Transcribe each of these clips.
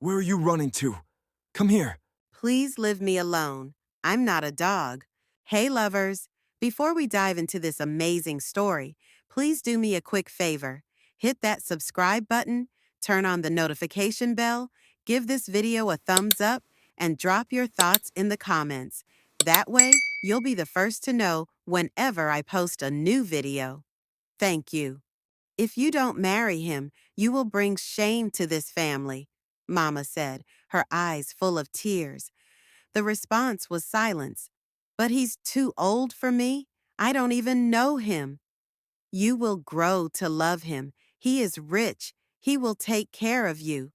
Where are you running to? Come here. Please leave me alone. I'm not a dog. Hey, lovers. Before we dive into this amazing story, please do me a quick favor. Hit that subscribe button, turn on the notification bell, give this video a thumbs up, and drop your thoughts in the comments. That way, you'll be the first to know whenever I post a new video. Thank you. If you don't marry him, you will bring shame to this family, Mama said, her eyes full of tears. The response was silence. But he's too old for me. I don't even know him. You will grow to love him. He is rich. He will take care of you.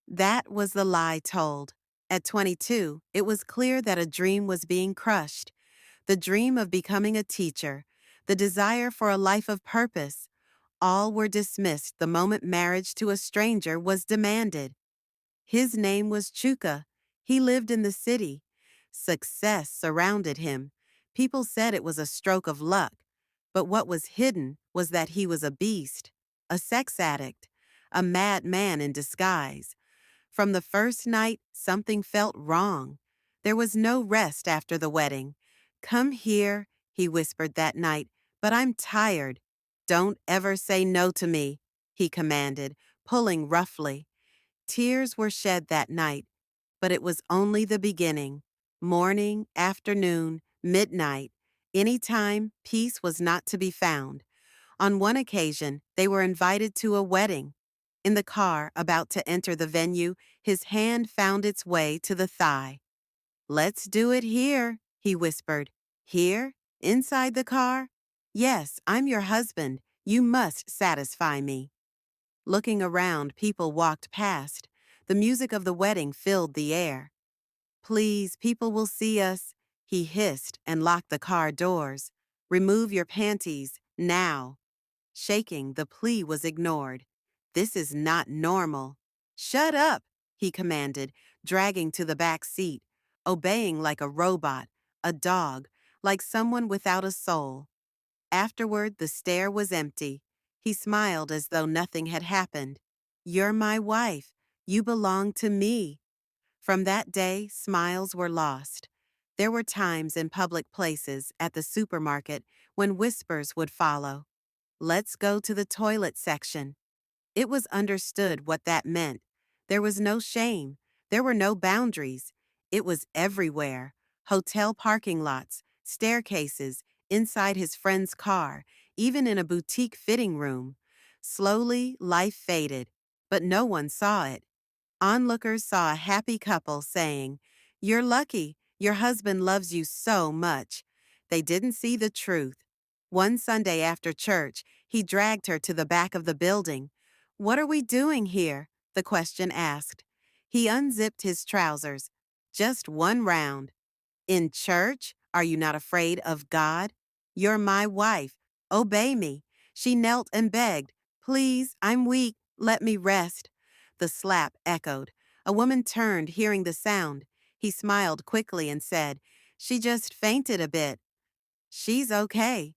That was the lie told. At 22, it was clear that a dream was being crushed. The dream of becoming a teacher, the desire for a life of purpose, all were dismissed the moment marriage to a stranger was demanded. His name was Chuka. He lived in the city. Success surrounded him. People said it was a stroke of luck. But what was hidden was that he was a beast, a sex addict, a madman in disguise. From the first night, something felt wrong. There was no rest after the wedding. Come here, he whispered that night, but I'm tired. Don't ever say no to me, he commanded, pulling roughly. Tears were shed that night, but it was only the beginning. Morning, afternoon, midnight, any time peace was not to be found. On one occasion, they were invited to a wedding. In the car, about to enter the venue, his hand found its way to the thigh. Let's do it here, he whispered. Here? Inside the car? Yes, I'm your husband. You must satisfy me. Looking around, people walked past. The music of the wedding filled the air. Please, people will see us, he hissed and locked the car doors. Remove your panties, now. Shaking, the plea was ignored. This is not normal. Shut up, he commanded, dragging to the back seat, obeying like a robot, a dog, like someone without a soul. Afterward, the stair was empty. He smiled as though nothing had happened. You're my wife. You belong to me. From that day, smiles were lost. There were times in public places, at the supermarket, when whispers would follow. Let's go to the toilet section. It was understood what that meant. There was no shame. There were no boundaries. It was everywhere. Hotel parking lots, staircases, inside his friend's car, even in a boutique fitting room. Slowly, life faded, but no one saw it. Onlookers saw a happy couple saying, "You're lucky. Your husband loves you so much." They didn't see the truth. One Sunday after church, he dragged her to the back of the building. "What are we doing here?" the question asked. He unzipped his trousers. "Just one round." "In church? Are you not afraid of God? You're my wife. Obey me." She knelt and begged, "Please, I'm weak. Let me rest." The slap echoed. A woman turned, hearing the sound. He smiled quickly and said, "She just fainted a bit." "She's okay."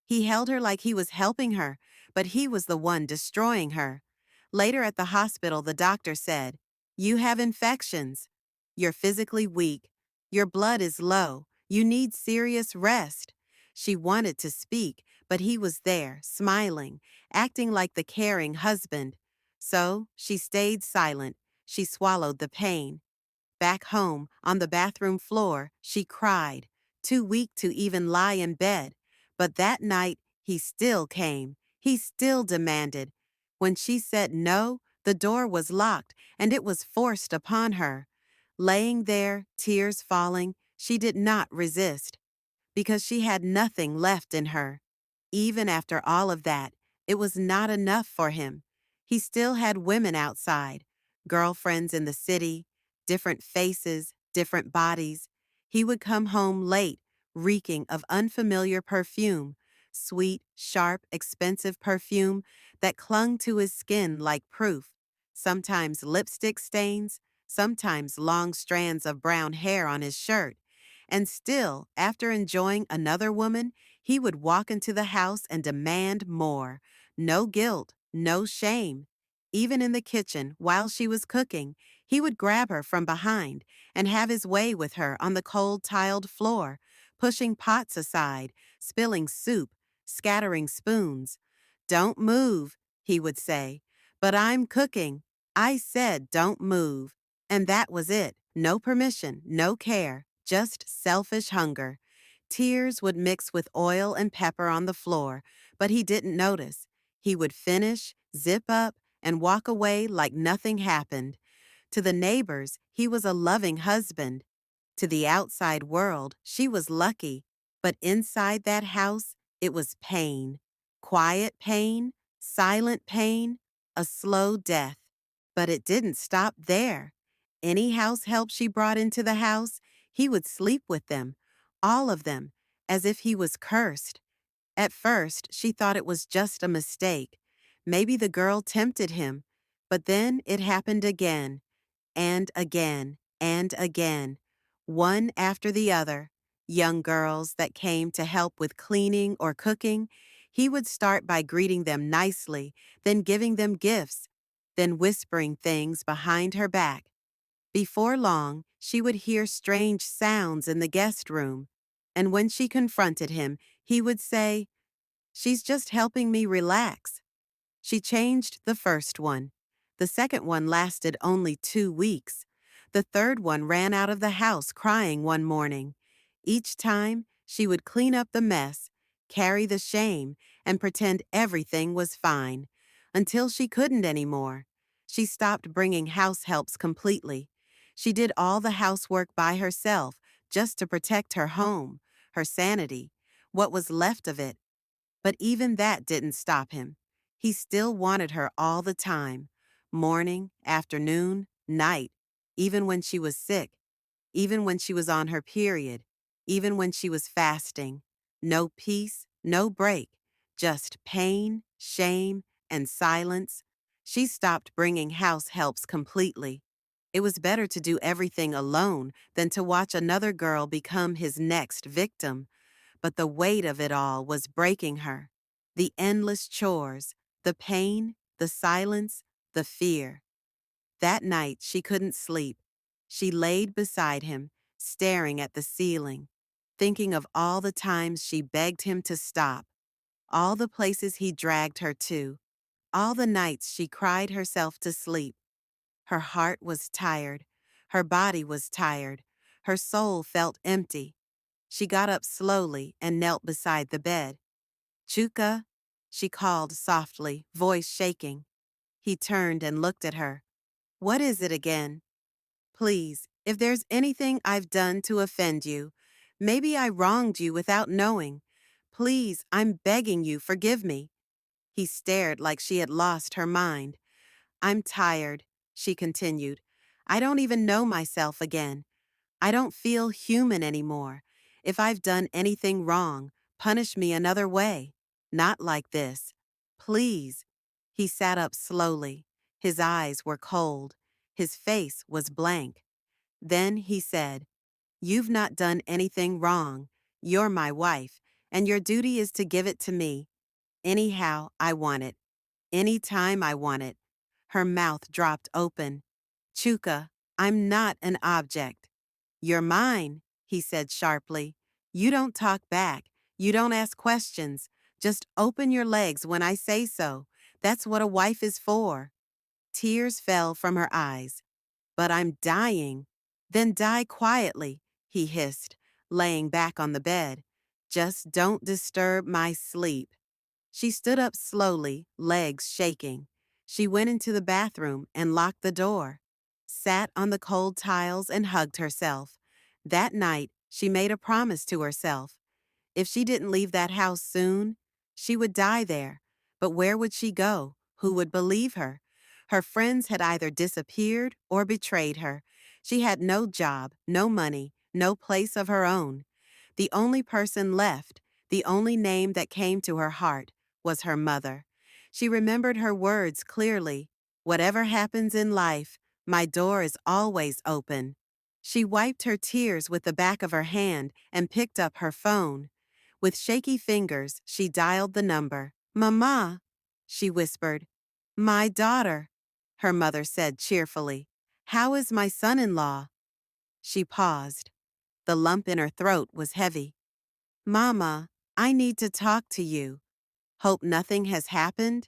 He held her like he was helping her, but he was the one destroying her. Later at the hospital, the doctor said, "You have infections. You're physically weak. Your blood is low. You need serious rest." She wanted to speak, but he was there, smiling, acting like the caring husband. So she stayed silent. She swallowed the pain. Back home, on the bathroom floor, she cried, too weak to even lie in bed. But that night, he still came. He still demanded. When she said no, the door was locked, and it was forced upon her. Laying there, tears falling, she did not resist, because she had nothing left in her. Even after all of that, it was not enough for him. He still had women outside, girlfriends in the city, different faces, different bodies. He would come home late, reeking of unfamiliar perfume, sweet, sharp, expensive perfume that clung to his skin like proof. Sometimes lipstick stains, sometimes long strands of brown hair on his shirt. And still, after enjoying another woman, he would walk into the house and demand more. No guilt, no shame. Even in the kitchen, while she was cooking, He would grab her from behind and have his way with her on the cold tiled floor, pushing pots aside, spilling soup, scattering spoons. "Don't move," he would say. "But I'm cooking. I said don't move." And that was it. No permission, no care, just selfish hunger. Tears would mix with oil and pepper on the floor, but he didn't notice. He would finish, zip up, and walk away like nothing happened. To the neighbors, he was a loving husband. To the outside world, she was lucky. But inside that house, it was pain. Quiet pain, silent pain, a slow death. But it didn't stop there. Any house help she brought into the house, he would sleep with them, all of them, as if he was cursed. At first, she thought it was just a mistake. Maybe the girl tempted him. But then it happened again, and again, and again, one after the other. Young girls that came to help with cleaning or cooking, he would start by greeting them nicely, then giving them gifts, then whispering things behind her back. Before long, she would hear strange sounds in the guest room, and when she confronted him, he would say, "She's just helping me relax." She changed the first one. The second one lasted only 2 weeks. The third one ran out of the house crying one morning. Each time, she would clean up the mess, carry the shame, and pretend everything was fine. Until she couldn't anymore. She stopped bringing house helps completely. She did all the housework by herself just to protect her home, her sanity, what was left of it. But even that didn't stop him. He still wanted her all the time, morning, afternoon, night, even when she was sick, even when she was on her period, even when she was fasting. No peace, no break, just pain, shame, and silence. She stopped bringing house helps completely. It was better to do everything alone than to watch another girl become his next victim. But the weight of it all was breaking her. The endless chores, the pain, the silence, the fear. That night she couldn't sleep. She laid beside him, staring at the ceiling, thinking of all the times she begged him to stop, all the places he dragged her to, all the nights she cried herself to sleep. Her heart was tired. Her body was tired. Her soul felt empty. She got up slowly and knelt beside the bed. "Chuka," she called softly, voice shaking. He turned and looked at her. "What is it again?" "Please, if there's anything I've done to offend you, maybe I wronged you without knowing. Please, I'm begging you, forgive me." He stared like she had lost her mind. "I'm tired," she continued. "I don't even know myself again. I don't feel human anymore. If I've done anything wrong, punish me another way. Not like this. Please." He sat up slowly. His eyes were cold. His face was blank. Then he said, "You've not done anything wrong. You're my wife, and your duty is to give it to me. Anyhow, I want it. Anytime I want it." Her mouth dropped open. "Chuka, I'm not an object." "You're mine," he said sharply. "You don't talk back. You don't ask questions. Just open your legs when I say so. That's what a wife is for." Tears fell from her eyes. "But I'm dying." "Then die quietly," he hissed, laying back on the bed. "Just don't disturb my sleep." She stood up slowly, legs shaking. She went into the bathroom and locked the door, sat on the cold tiles and hugged herself. That night, she made a promise to herself. If she didn't leave that house soon, she would die there. But where would she go? Who would believe her? Her friends had either disappeared or betrayed her. She had no job, no money, no place of her own. The only person left, the only name that came to her heart, was her mother. She remembered her words clearly. "Whatever happens in life, my door is always open." She wiped her tears with the back of her hand and picked up her phone. With shaky fingers, she dialed the number. "Mama," she whispered. "My daughter," her mother said cheerfully. How is my son-in-law? She paused. The lump in her throat was heavy. Mama, I need to talk to you. Hope nothing has happened?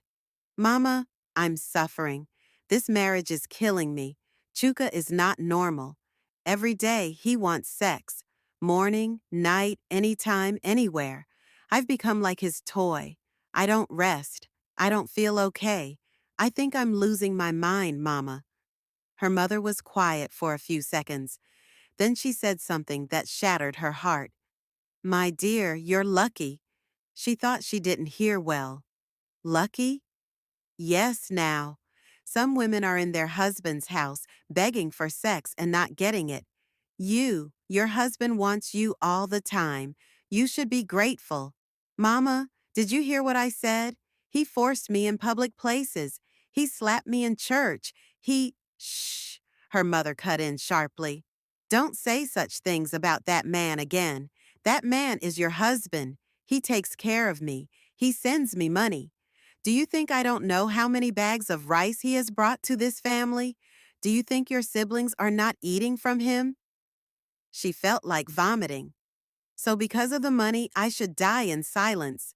Mama, I'm suffering. This marriage is killing me. Chuka is not normal. Every day he wants sex. Morning, night, anytime, anywhere. I've become like his toy. I don't rest. I don't feel okay. I think I'm losing my mind, Mama. Her mother was quiet for a few seconds. Then she said something that shattered her heart. My dear, you're lucky. She thought she didn't hear well. Lucky? Yes, now. Some women are in their husband's house begging for sex and not getting it. Your husband wants you all the time. You should be grateful. Mama, did you hear what I said? He forced me in public places. He slapped me in church. Shh, her mother cut in sharply. Don't say such things about that man again. That man is your husband. He takes care of me. He sends me money. Do you think I don't know how many bags of rice he has brought to this family? Do you think your siblings are not eating from him? She felt like vomiting. So because of the money, I should die in silence.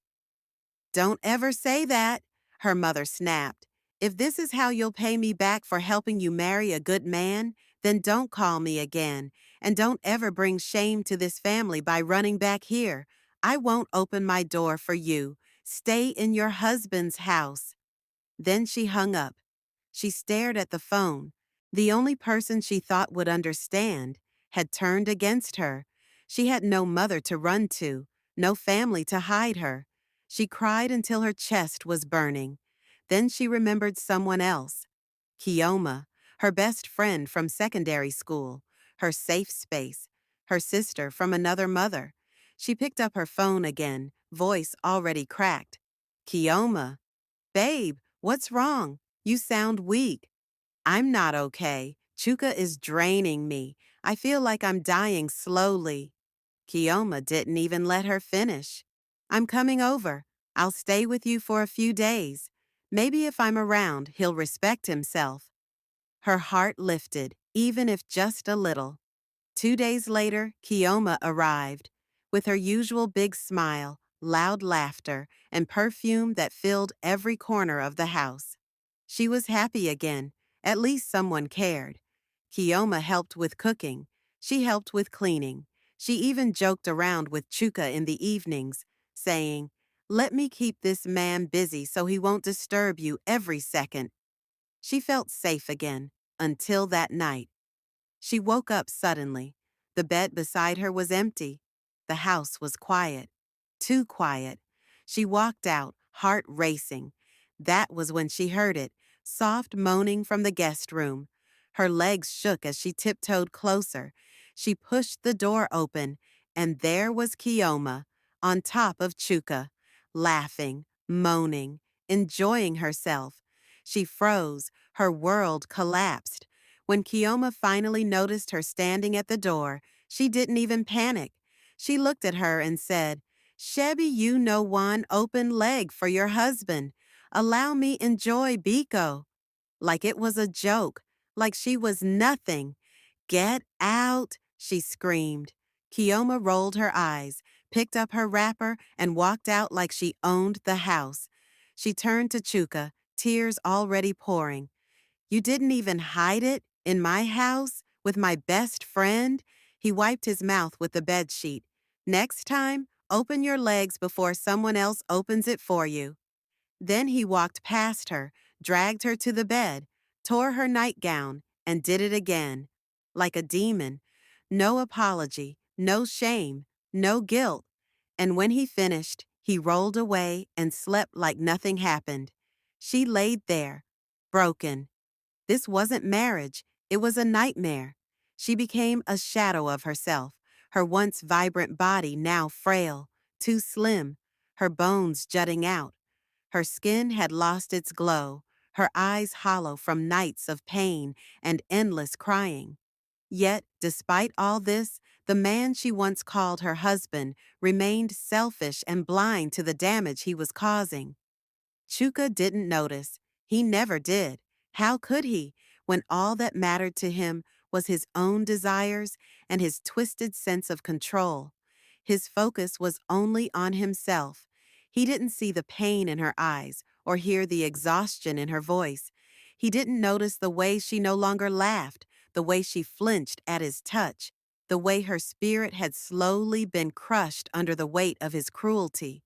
Don't ever say that, her mother snapped. If this is how you'll pay me back for helping you marry a good man, then don't call me again, and don't ever bring shame to this family by running back here. I won't open my door for you. Stay in your husband's house. Then she hung up. She stared at the phone. The only person she thought would understand had turned against her. She had no mother to run to, no family to hide her. She cried until her chest was burning. Then she remembered someone else. Kioma, her best friend from secondary school, her safe space, her sister from another mother. She picked up her phone again, voice already cracked. Kioma, babe, what's wrong? You sound weak. I'm not okay. Chuka is draining me. I feel like I'm dying slowly. Kioma didn't even let her finish. I'm coming over. I'll stay with you for a few days. Maybe if I'm around, he'll respect himself. Her heart lifted, even if just a little. 2 days later, Kioma arrived. With her usual big smile, loud laughter, and perfume that filled every corner of the house. She was happy again. At least someone cared. Kioma helped with cooking. She helped with cleaning. She even joked around with Chuka in the evenings, saying, "Let me keep this man busy so he won't disturb you every second." She felt safe again, until that night. She woke up suddenly. The bed beside her was empty. The house was quiet. Too quiet. She walked out, heart racing. That was when she heard it, soft moaning from the guest room. Her legs shook as she tiptoed closer. She pushed the door open, and there was Kioma, on top of Chuka, laughing, moaning, enjoying herself. She froze. Her world collapsed. When Kioma finally noticed her standing at the door, she didn't even panic. She looked at her and said, "Shebi you no one open leg for your husband. Allow me enjoy Biko." Like it was a joke, like she was nothing. "Get out," she screamed. Kioma rolled her eyes, picked up her wrapper, and walked out like she owned the house. She turned to Chuka, tears already pouring. "You didn't even hide it? In my house? With my best friend?" He wiped his mouth with the bedsheet. "Next time, open your legs before someone else opens it for you." Then he walked past her, dragged her to the bed, tore her nightgown, and did it again. Like a demon. No apology, no shame, no guilt. And when he finished, he rolled away and slept like nothing happened. She laid there, broken. This wasn't marriage, it was a nightmare. She became a shadow of herself, her once vibrant body now frail, too slim, her bones jutting out. Her skin had lost its glow, her eyes hollow from nights of pain and endless crying. Yet, despite all this, the man she once called her husband remained selfish and blind to the damage he was causing. Chuka didn't notice. He never did. How could he? when all that mattered to him was his own desires and his twisted sense of control. His focus was only on himself. He didn't see the pain in her eyes or hear the exhaustion in her voice. He didn't notice the way she no longer laughed, the way she flinched at his touch, the way her spirit had slowly been crushed under the weight of his cruelty.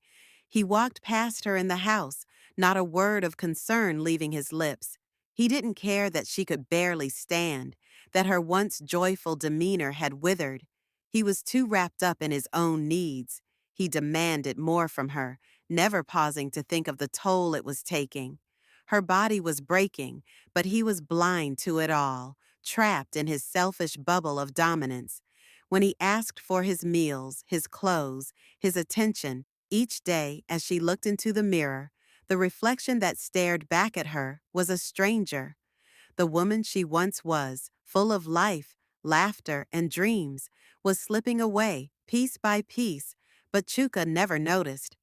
He walked past her in the house, not a word of concern leaving his lips. He didn't care that she could barely stand, that her once joyful demeanor had withered. He was too wrapped up in his own needs. He demanded more from her, never pausing to think of the toll it was taking. Her body was breaking, but he was blind to it all, trapped in his selfish bubble of dominance. When he asked for his meals, his clothes, his attention, each day as she looked into the mirror, the reflection that stared back at her was a stranger. The woman she once was, full of life, laughter, and dreams, was slipping away, piece by piece, but Chuka never noticed.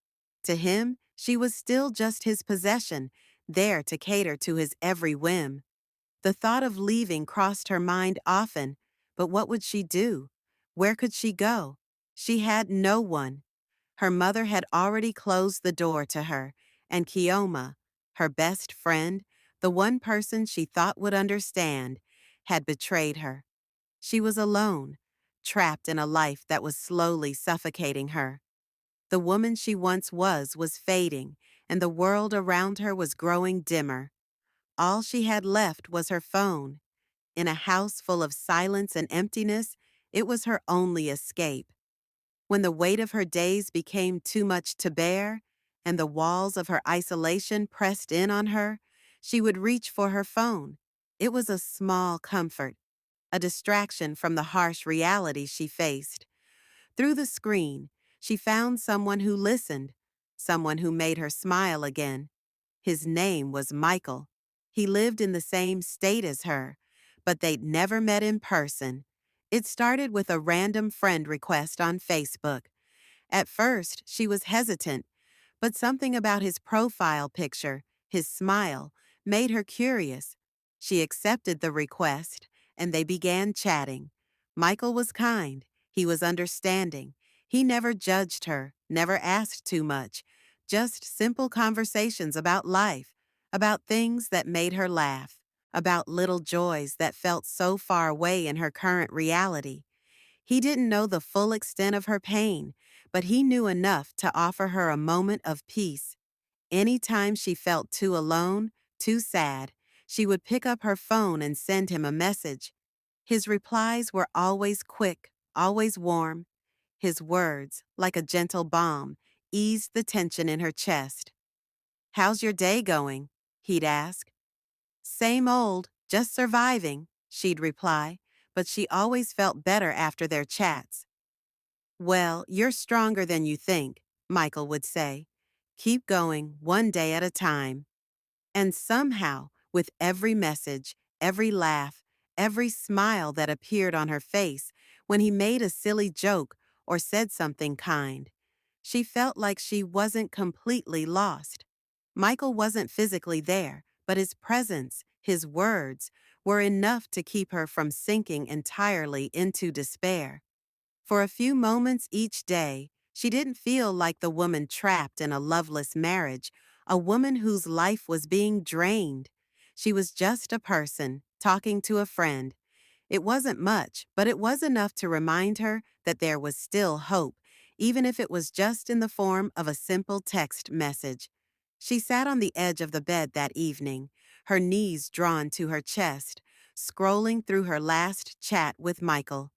To him, she was still just his possession, there to cater to his every whim. The thought of leaving crossed her mind often, but what would she do? Where could she go? She had no one. Her mother had already closed the door to her, and Kioma, her best friend, the one person she thought would understand, had betrayed her. She was alone, trapped in a life that was slowly suffocating her. The woman she once was fading, and the world around her was growing dimmer. All she had left was her phone. In a house full of silence and emptiness, it was her only escape. When the weight of her days became too much to bear, and the walls of her isolation pressed in on her, she would reach for her phone. It was a small comfort, a distraction from the harsh reality she faced. Through the screen, she found someone who listened, someone who made her smile again. His name was Michael. He lived in the same state as her, but they'd never met in person. It started with a random friend request on Facebook. At first, she was hesitant, but something about his profile picture, his smile, made her curious. She accepted the request, and they began chatting. Michael was kind. He was understanding. He never judged her, never asked too much, just simple conversations about life, about things that made her laugh, about little joys that felt so far away in her current reality. He didn't know the full extent of her pain, but he knew enough to offer her a moment of peace. Anytime she felt too alone, too sad, she would pick up her phone and send him a message. His replies were always quick, always warm. His words, like a gentle balm, eased the tension in her chest. "How's your day going?" he'd ask. "Same old, just surviving," she'd reply, but she always felt better after their chats. "Well, you're stronger than you think," Michael would say. "Keep going, one day at a time." And somehow, with every message, every laugh, every smile that appeared on her face, when he made a silly joke or said something kind, she felt like she wasn't completely lost. Michael wasn't physically there, but his presence, his words, were enough to keep her from sinking entirely into despair. For a few moments each day, she didn't feel like the woman trapped in a loveless marriage, a woman whose life was being drained. She was just a person, talking to a friend. It wasn't much, but it was enough to remind her that there was still hope, even if it was just in the form of a simple text message. She sat on the edge of the bed that evening, her knees drawn to her chest, scrolling through her last chat with Michael.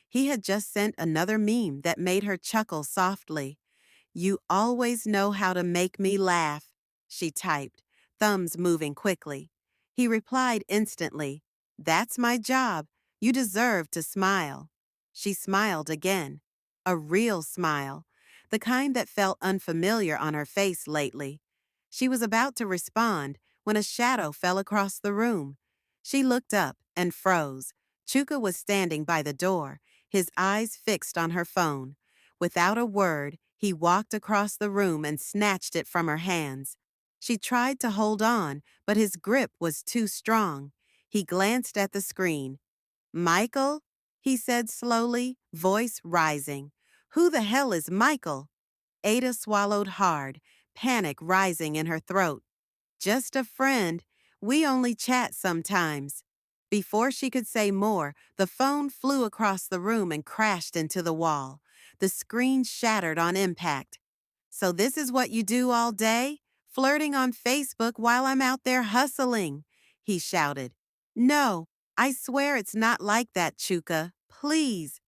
He had just sent another meme that made her chuckle softly. "You always know how to make me laugh," she typed, thumbs moving quickly. He replied instantly, "That's my job. You deserve to smile." She smiled again. A real smile, the kind that felt unfamiliar on her face lately. She was about to respond when a shadow fell across the room. She looked up and froze. Chuka was standing by the door, his eyes fixed on her phone. Without a word, he walked across the room and snatched it from her hands. She tried to hold on, but his grip was too strong. He glanced at the screen. Michael? He said slowly, voice rising. Who the hell is Michael? Ada swallowed hard, panic rising in her throat. Just a friend. We only chat sometimes. Before she could say more, the phone flew across the room and crashed into the wall. The screen shattered on impact. So this is what you do all day? Flirting on Facebook while I'm out there hustling, he shouted. No, I swear it's not like that, Chuka. Please.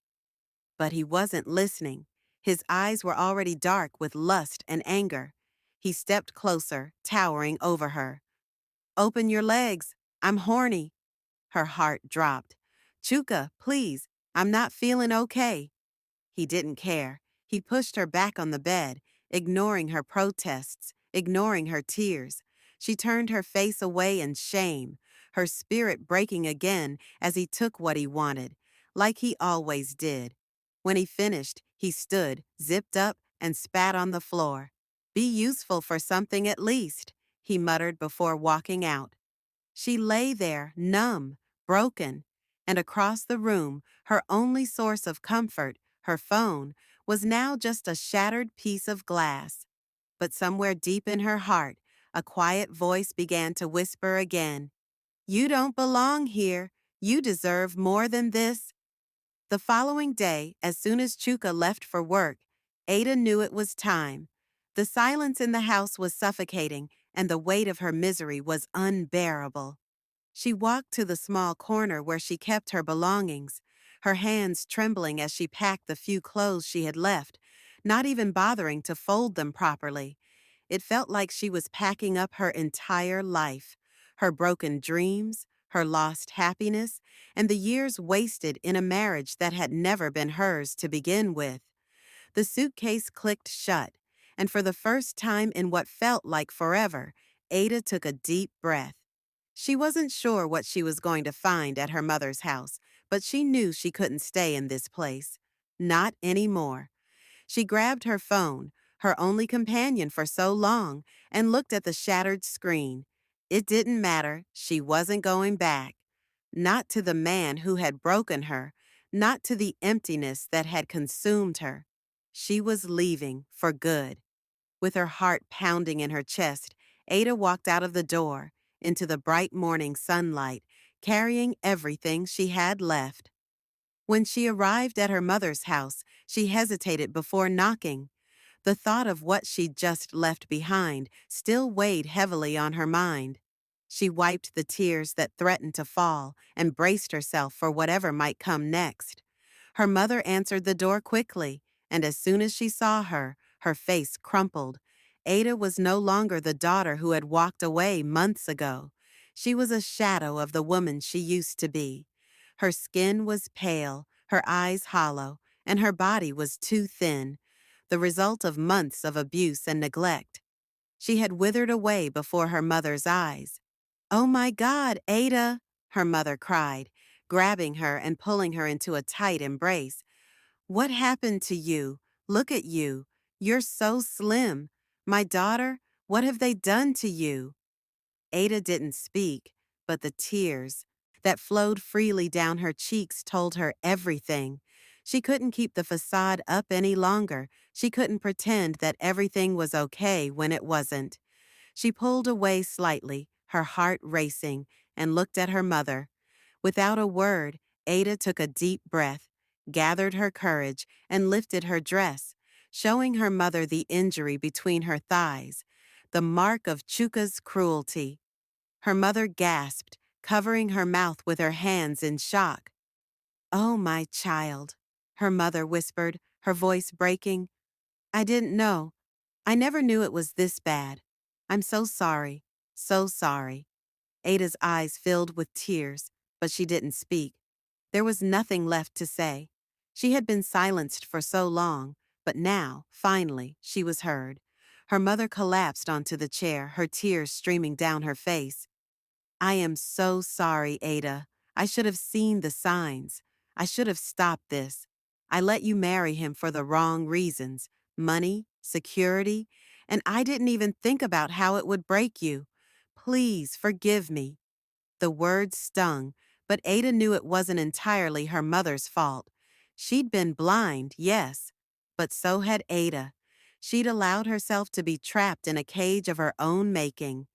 But he wasn't listening. His eyes were already dark with lust and anger. He stepped closer, towering over her. Open your legs. I'm horny. Her heart dropped. Chuka, please. I'm not feeling okay. He didn't care. He pushed her back on the bed, ignoring her protests, ignoring her tears. She turned her face away in shame, her spirit breaking again as he took what he wanted, like he always did. When he finished, he stood, zipped up, and spat on the floor. Be useful for something at least, he muttered before walking out. She lay there, numb, broken, and across the room, her only source of comfort, her phone, was now just a shattered piece of glass. But somewhere deep in her heart, a quiet voice began to whisper again, You don't belong here. You deserve more than this. The following day, as soon as Chuka left for work, Ada knew it was time. The silence in the house was suffocating, and the weight of her misery was unbearable. She walked to the small corner where she kept her belongings, her hands trembling as she packed the few clothes she had left, not even bothering to fold them properly. It felt like she was packing up her entire life, her broken dreams, her lost happiness, and the years wasted in a marriage that had never been hers to begin with. The suitcase clicked shut, and for the first time in what felt like forever, Ada took a deep breath. She wasn't sure what she was going to find at her mother's house, but she knew she couldn't stay in this place. Not anymore. She grabbed her phone, her only companion for so long, and looked at the shattered screen. It didn't matter. She wasn't going back. Not to the man who had broken her, not to the emptiness that had consumed her. She was leaving for good. With her heart pounding in her chest, Ada walked out of the door, into the bright morning sunlight, carrying everything she had left. When she arrived at her mother's house, she hesitated before knocking. The thought of what she'd just left behind still weighed heavily on her mind. She wiped the tears that threatened to fall and braced herself for whatever might come next. Her mother answered the door quickly, and as soon as she saw her, her face crumpled. Ada was no longer the daughter who had walked away months ago. She was a shadow of the woman she used to be. Her skin was pale, her eyes hollow, and her body was too thin, the result of months of abuse and neglect. She had withered away before her mother's eyes. "Oh my God, Ada!" her mother cried, grabbing her and pulling her into a tight embrace. "What happened to you? Look at you. You're so slim. My daughter, what have they done to you?" Ada didn't speak, but the tears that flowed freely down her cheeks told her everything. She couldn't keep the facade up any longer. She couldn't pretend that everything was okay when it wasn't. She pulled away slightly, her heart racing, and looked at her mother. Without a word, Ada took a deep breath, gathered her courage, and lifted her dress, showing her mother the injury between her thighs, the mark of Chuka's cruelty. Her mother gasped, covering her mouth with her hands in shock. "Oh, my child," her mother whispered, her voice breaking. "I didn't know. I never knew it was this bad. I'm so sorry, so sorry." Ada's eyes filled with tears, but she didn't speak. There was nothing left to say. She had been silenced for so long, but now, finally, she was heard. Her mother collapsed onto the chair, her tears streaming down her face. "I am so sorry, Ada. I should have seen the signs. I should have stopped this. I let you marry him for the wrong reasons, money, security, and I didn't even think about how it would break you. Please forgive me." The words stung, but Ada knew it wasn't entirely her mother's fault. She'd been blind, yes, but so had Ada. She'd allowed herself to be trapped in a cage of her own making.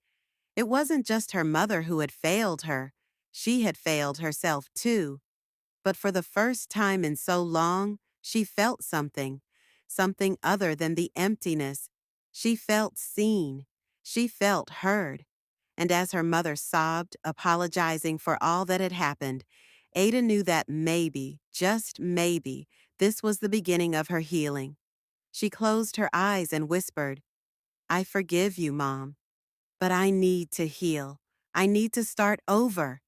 It wasn't just her mother who had failed her. She had failed herself too. But for the first time in so long, she felt something, something other than the emptiness. She felt seen. She felt heard. And as her mother sobbed, apologizing for all that had happened, Ada knew that maybe, just maybe, this was the beginning of her healing. She closed her eyes and whispered, "I forgive you, Mom. But I need to heal. I need to start over."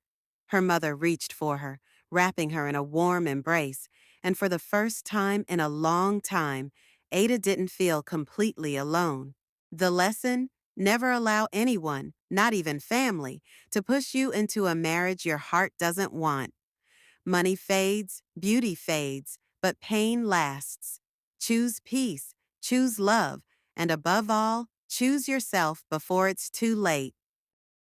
Her mother reached for her, wrapping her in a warm embrace, and for the first time in a long time, Ada didn't feel completely alone. The lesson: never allow anyone, not even family, to push you into a marriage your heart doesn't want. Money fades, beauty fades, but pain lasts. Choose peace, choose love, and above all, choose yourself before it's too late.